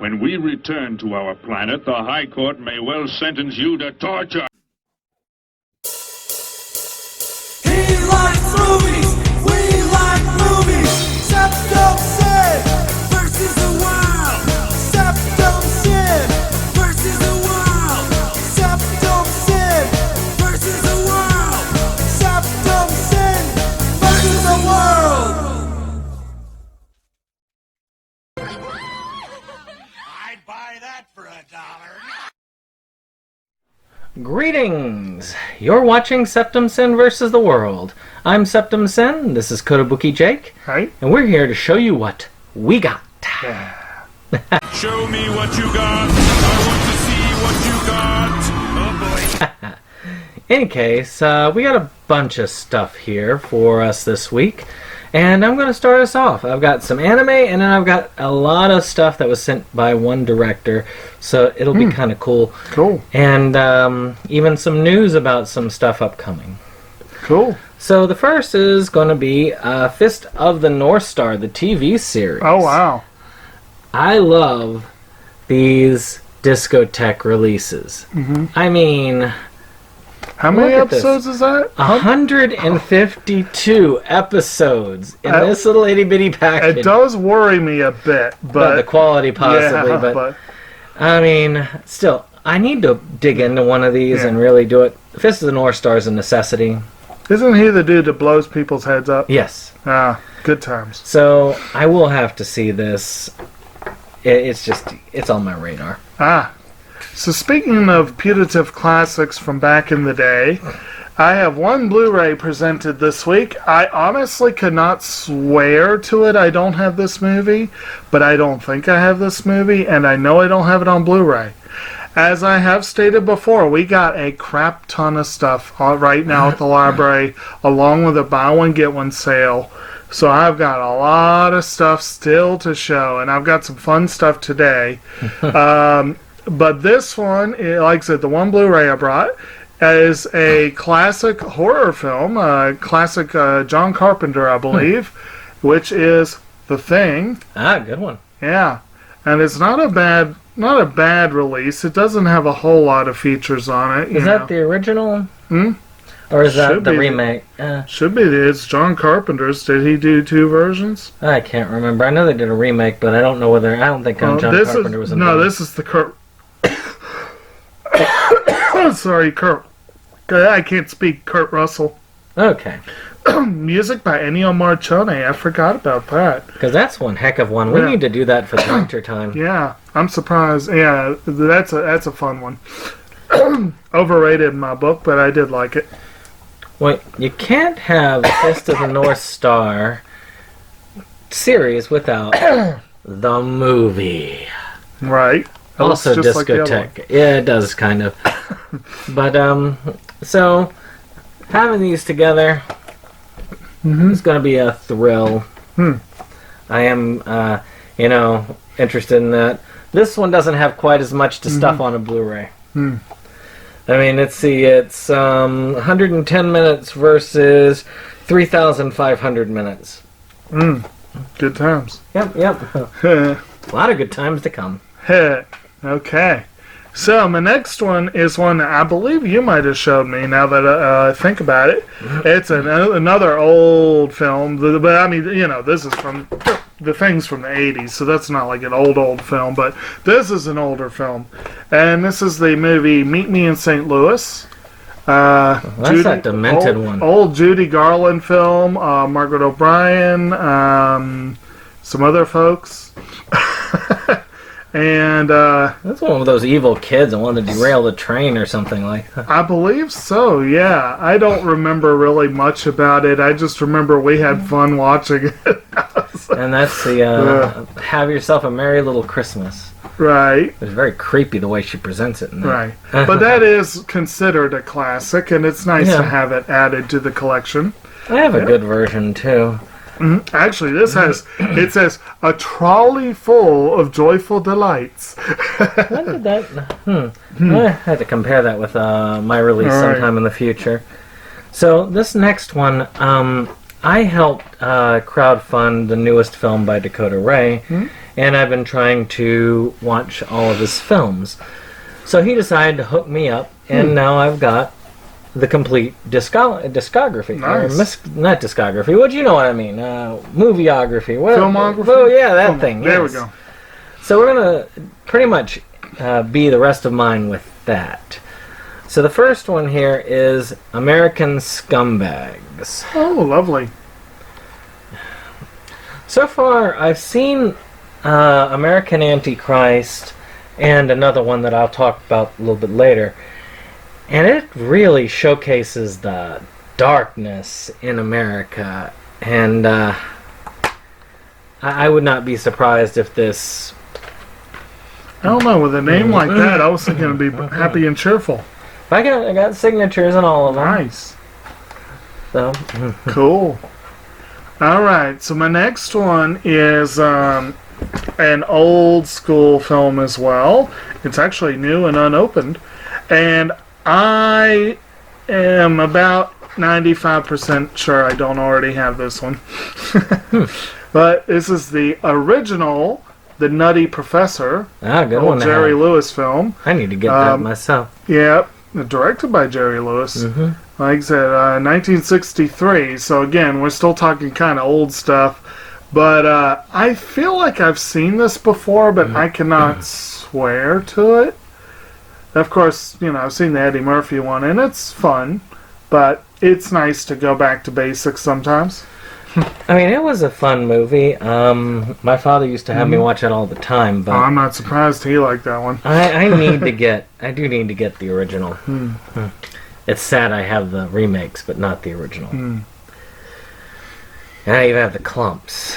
When we return to our planet, the High Court may well sentence you to torture. He likes movies, we like movies. Septum Sin versus the world. Septum Sin versus the world. Septum Sin versus the world. Septum Sin versus the world. I'd buy that for $1. Greetings! You're watching Septum Sin vs. the World. I'm Septum Sin, this is Kotobuki Jake, Right? and we're here to show you what we got. Show me what you got. I want to see what you got. Oh boy. In case, we got a bunch of stuff here for us this week, and I'm going to start us off. I've got some anime, and then I've got a lot of stuff that was sent by one director, so it'll be kind of cool. Cool. And even some news about some stuff upcoming. Cool. So the first is going to be Fist of the North Star, the TV series. Oh, wow. I love these discotheque releases. I mean, How many Look at this. episodes is that? 152 episodes in this little itty bitty package. It does worry me a bit, But but the quality possibly, yeah, but I mean, still, I need to dig into one of these and really do it. Fist of the North Star is a necessity. isn't he the dude that blows people's heads up? Yes. Ah, good times. So I will have to see this. It's on my radar. Ah, so speaking of putative classics from back in the day, I have one Blu-ray presented this week. I honestly could not swear to it I don't have this movie, but I don't think I have this movie, and I know I don't have it on Blu-ray. As I have stated before, we got a crap ton of stuff right now at the library, along with a buy one get one sale. So I've got a lot of stuff still to show, and I've got some fun stuff today. But this one, like I said, the one Blu-ray I brought is a classic horror film, classic John Carpenter, I believe, which is The Thing. Ah, good one. Yeah, and it's not a bad release. It doesn't have a whole lot of features on it. Is that the original? Or is that Should the be. remake? Should be. It's John Carpenter's. Did he do two versions? I can't remember. I know they did a remake, but I don't know whether. I don't think John Carpenter was involved. No, this is the Kurt. Sorry, Kurt. I can't speak. Kurt Russell. Okay. Music by Ennio Morricone. I forgot about that. Because that's one heck of one. We need to do that for the winter time. Yeah, I'm surprised. Yeah, that's a fun one. Overrated in my book, but I did like it. Well, you can't have Fist of the North Star series without the movie. Right. It looks Also just like the other one. discotheque. Yeah, it does kind of. But so having these together is going to be a thrill. I am interested in that. This one doesn't have quite as much stuff on a Blu-ray. I mean, let's see, it's 110 minutes versus 3,500 minutes. Good times. Yep. A lot of good times to come. Okay. So, my next one is one that I believe you might have showed me now that I think about it. It's another old film. But, I mean, this is from... The Thing's from the 80s, so that's not like an old film. But this is an older film. And this is the movie Meet Me in St. Louis. That's that demented one. Old Judy Garland film. Margaret O'Brien. Some other folks. And That's one of those evil kids that wanted to derail the train or something like that. I believe so, yeah. I don't remember really much about it. I just remember we had fun watching it. And that's the Have Yourself a Merry Little Christmas. Right. It's very creepy the way she presents it in there. Right. But that is considered a classic, and it's nice to have it added to the collection. I have a good version, too. Actually, it says, a trolley full of joyful delights. When did that... I had to compare that with my release sometime in the future. So, this next one, I helped crowdfund the newest film by Dakota Ray, and I've been trying to watch all of his films. So he decided to hook me up, and now I've got the complete discography. Nice. Not discography. What do you know what I mean? Movieography. What, Filmography? Oh, yeah, that thing. There yes. we go. So we're going to pretty much be the rest of mine with that. So the first one here is American Scumbags. Oh, lovely. So far, I've seen American Antichrist and another one that I'll talk about a little bit later. And it really showcases the darkness in America. And I would not be surprised if this... I don't know, with a name like that, I was thinking it'd be happy and cheerful. I got signatures on all of them. Nice. So, Cool. Alright, so my next one is an old school film as well. It's actually new and unopened. And I am about 95% sure I don't already have this one. But this is the original The Nutty Professor. good Old one to Jerry have. Lewis film. I need to get that myself. Yeah, directed by Jerry Lewis. Like I said, 1963. So again, we're still talking kind of old stuff. But I feel like I've seen this before, but I cannot swear to it. Of course, I've seen the Eddie Murphy one, and it's fun. But it's nice to go back to basics sometimes. I mean, it was a fun movie. My father used to have me watch it all the time, but I'm not surprised he liked that one. I do need to get the original. It's sad I have the remakes, but not the original. And I even have the clumps.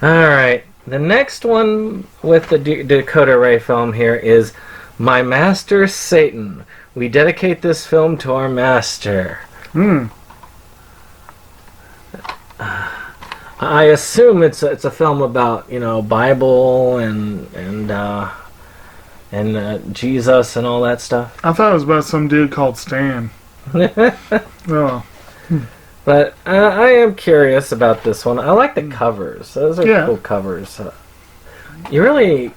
Alright, the next one with the Dakota Ray film here is My Master Satan. We dedicate this film to our master. I assume it's a film about Bible and Jesus and all that stuff. I thought it was about some dude called Stan. Oh, But I am curious about this one. I like the covers. Those are cool covers. You really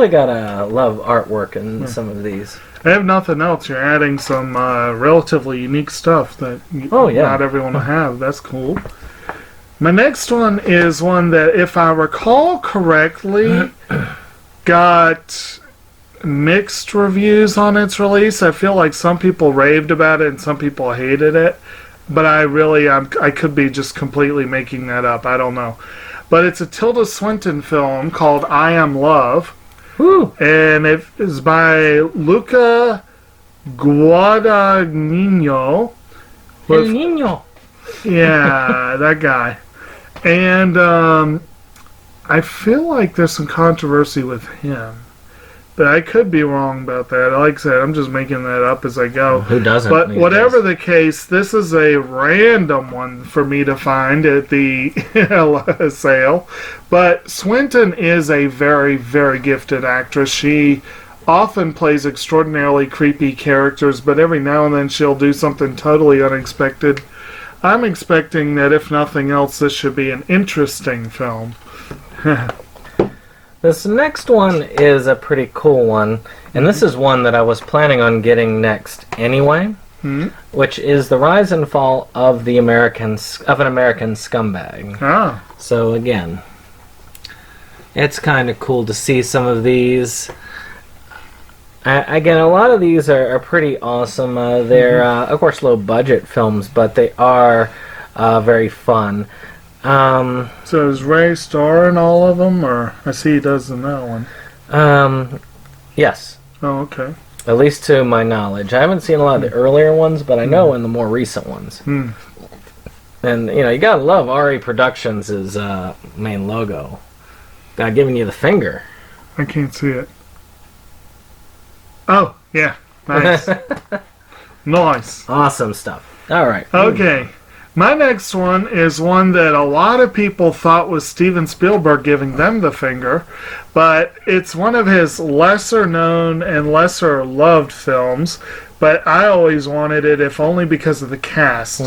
gotta love artwork in some of these. I have nothing else. You're adding some relatively unique stuff that not everyone will have. That's cool. My next one is one that, if I recall correctly, got mixed reviews on its release. I feel like some people raved about it and some people hated it. But I could be just completely making that up. I don't know. But it's a Tilda Swinton film called I Am Love. Woo! And it is by Luca Guadagnino. El Niño. Yeah, that guy. And I feel like there's some controversy with him. But I could be wrong about that. Like I said, I'm just making that up as I go. Who doesn't? But whatever the case, this is a random one for me to find at the sale. But Swinton is a very, very gifted actress. She often plays extraordinarily creepy characters, but every now and then she'll do something totally unexpected. I'm expecting that, if nothing else, this should be an interesting film. This next one is a pretty cool one, and this is one that I was planning on getting next anyway, which is The Rise and Fall of an American Scumbag. Ah, So again, it's kind of cool to see some of these. Again, a lot of these are pretty awesome. They're, of course, low-budget films, but they are very fun. so is Ray star in all of them, or I see he does in that one? Yes. Oh, okay. At least to my knowledge. I haven't seen a lot of the earlier ones, but I know in the more recent ones. And, you gotta love RE Productions' main logo. Got giving you the finger. I can't see it. Oh, yeah. Nice. Nice. Awesome stuff. Alright. Okay. My next one is one that a lot of people thought was Steven Spielberg giving them the finger, but it's one of his lesser known and lesser loved films. but I always wanted it, if only because of the cast.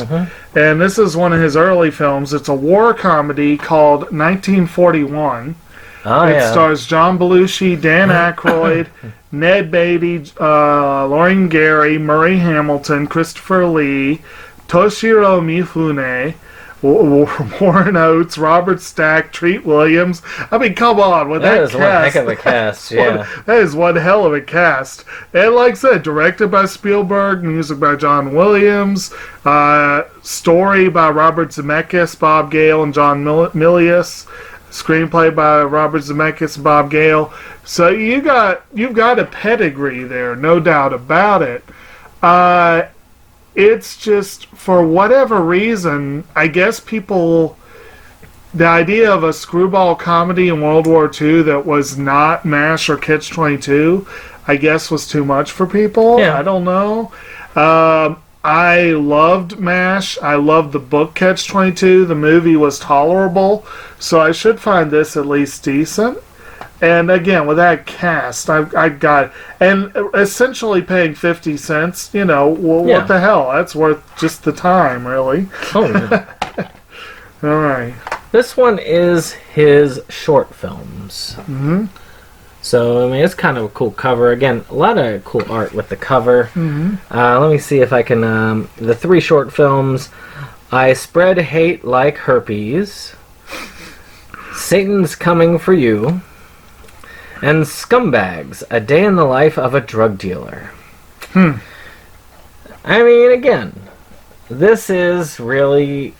And this is one of his early films. It's a war comedy called 1941. Oh, It yeah. stars John Belushi, Dan Aykroyd, Ned Beatty, Lauren Gary, Murray Hamilton, Christopher Lee, Toshiro Mifune, Warren Oates, Robert Stack, Treat Williams. I mean, come on, with That that is one heck cast. of a cast, yeah. That is one hell of a cast. And like I said, directed by Spielberg, music by John Williams, story by Robert Zemeckis, Bob Gale, and John Milius. Screenplay by Robert Zemeckis and Bob Gale. So you've got a pedigree there, no doubt about it. It's just, for whatever reason, I guess people, the idea of a screwball comedy in World War II that was not MASH or Catch-22, I guess was too much for people. Yeah. I don't know. I loved MASH. I loved the book Catch-22. The movie was tolerable, so I should find this at least decent. And again, with that cast, I got, and essentially paying 50 cents, Yeah. what the hell? That's worth just the time, really. Oh, yeah. All right. This one is his short films. Mm-hmm. So, I mean, it's kind of a cool cover. Again, a lot of cool art with the cover. Mm-hmm. Let me see if I can... the 3 short films. I Spread Hate Like Herpes. Satan's Coming for You. And Scumbags, A Day in the Life of a Drug Dealer. I mean, again, this is really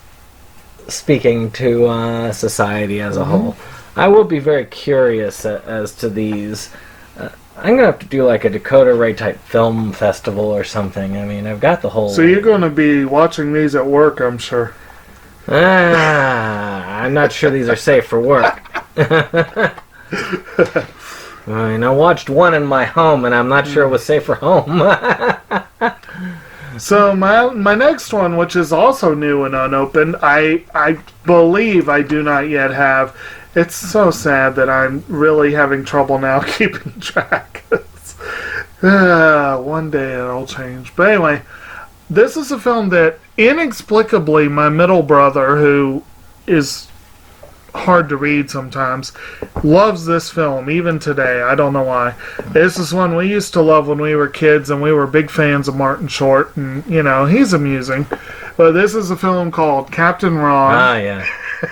speaking to society as a whole. I will be very curious as to these. I'm going to have to do like a Dakota Ray type film festival or something. I mean, I've got the whole... So you're going to be watching these at work, I'm sure. I'm not sure these are safe for work. I mean, I watched one in my home, and I'm not sure it was safe for home. So my next one, which is also new and unopened, I believe I do not yet have. It's so sad that I'm really having trouble now keeping track. One day it'll change. But anyway, this is a film that inexplicably my middle brother, who is hard to read sometimes, loves this film even today. I don't know why. This is one we used to love when we were kids, and we were big fans of Martin Short, and he's amusing. But this is a film called Captain Ron. Ah, yeah.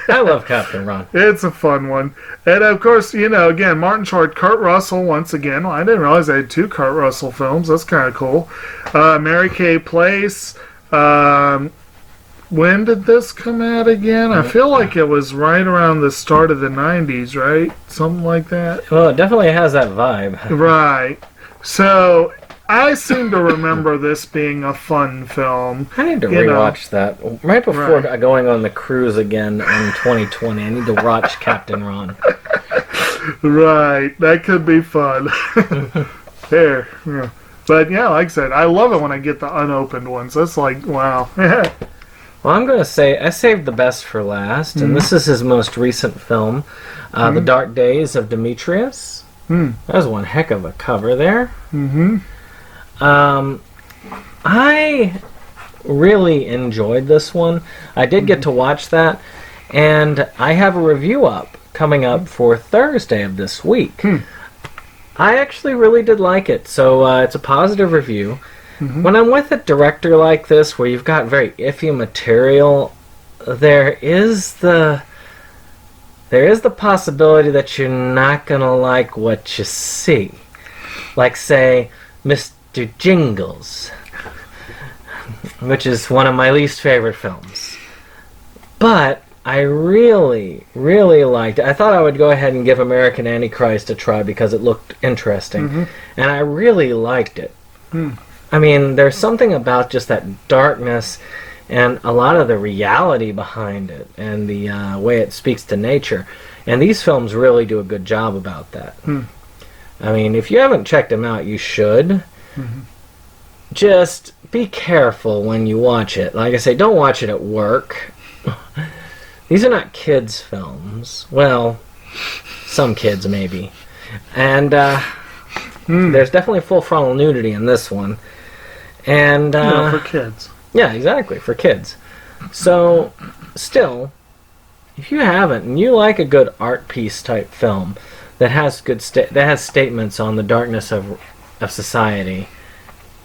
I love Captain Ron. It's a fun one. And of course, again, Martin Short, Kurt Russell once again. Well, I didn't realize I had 2 Kurt Russell films. That's kind of cool. Mary Kay Place. When did this come out again? I feel like it was right around the start of the 90s, right? Something like that. Well, it definitely has that vibe. Right. So, I seem to remember this being a fun film. I need to You know. rewatch that. Right before Right. going on the cruise again in 2020, I need to watch Captain Ron. Right. That could be fun. There. Yeah. But yeah, like I said, I love it when I get the unopened ones. That's like, wow. Well, I'm going to say I saved the best for last, and this is his most recent film, The Dark Days of Demetrius. That was one heck of a cover there. I really enjoyed this one. I did get to watch that, and I have a review up coming up for Thursday of this week. I actually really did like it, so it's a positive review. When I'm with a director like this, where you've got very iffy material, there is the possibility that you're not gonna like what you see. Like, say, Mr. Jingles, which is one of my least favorite films. But I really, really liked it. I thought I would go ahead and give American Antichrist a try because it looked interesting. And I really liked it. I mean, there's something about just that darkness and a lot of the reality behind it and the way it speaks to nature. And these films really do a good job about that. I mean, if you haven't checked them out, you should. Just be careful when you watch it. Like I say, don't watch it at work. These are not kids' films. Well, some kids maybe. And there's definitely full frontal nudity in this one. And for kids. yeah, exactly, for kids. So, still, if you haven't and you like a good art piece type film that has that has statements on the darkness of society,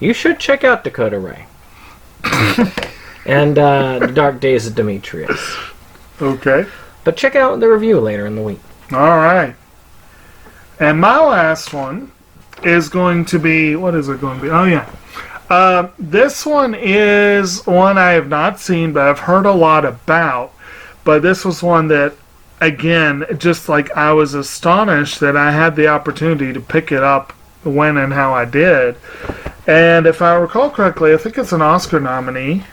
you should check out Dakota Ray and The Dark Days of Demetrius. Okay. But check out the review later in the week. All right. And my last one is going to be, what is it going to be? Oh, yeah. This one is one I have not seen, but I've heard a lot about. But this was one that, again, just like I was astonished that I had the opportunity to pick it up when and how I did. And if I recall correctly, I think it's an Oscar nominee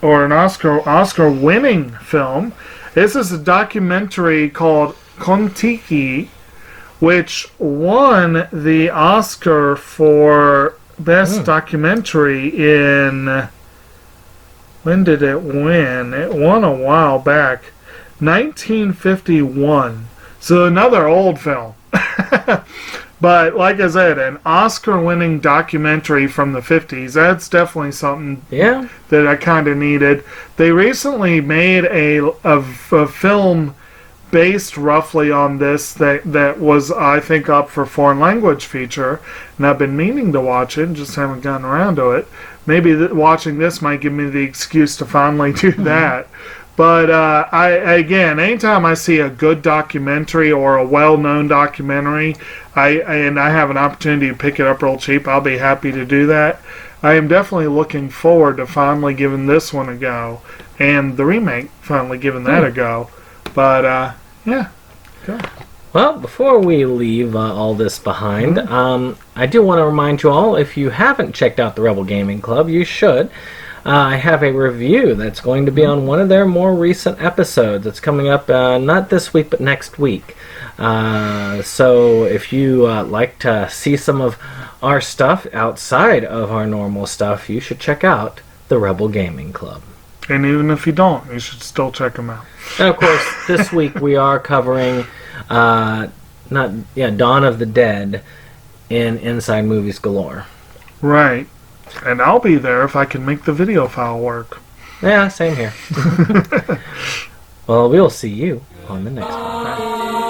or an Oscar-winning film. This is a documentary called Kon-Tiki, which won the Oscar for Best Documentary in... When did it win? It won a while back. 1951. So another old film. But like I said, an Oscar-winning documentary from the 50s. That's definitely something that I kind of needed. They recently made a film based roughly on this that was, I think, up for foreign language feature. And I've been meaning to watch it, just haven't gotten around to it. Maybe watching this might give me the excuse to finally do that. But again, anytime I see a good documentary or a well-known documentary, and I have an opportunity to pick it up real cheap, I'll be happy to do that. I am definitely looking forward to finally giving this one a go, and the remake, finally giving that a go. But yeah. Go. Well, before we leave all this behind, I do want to remind you all, if you haven't checked out the Rebel Gaming Club, you should. I have a review that's going to be on one of their more recent episodes. It's coming up not this week, but next week. So if you like to see some of our stuff outside of our normal stuff, you should check out the Rebel Gaming Club. And even if you don't, you should still check them out. And of course, this week we are covering Dawn of the Dead in Inside Movies Galore. Right. And I'll be there if I can make the video file work. Yeah, same here. Well, we'll see you on the next one. Bye.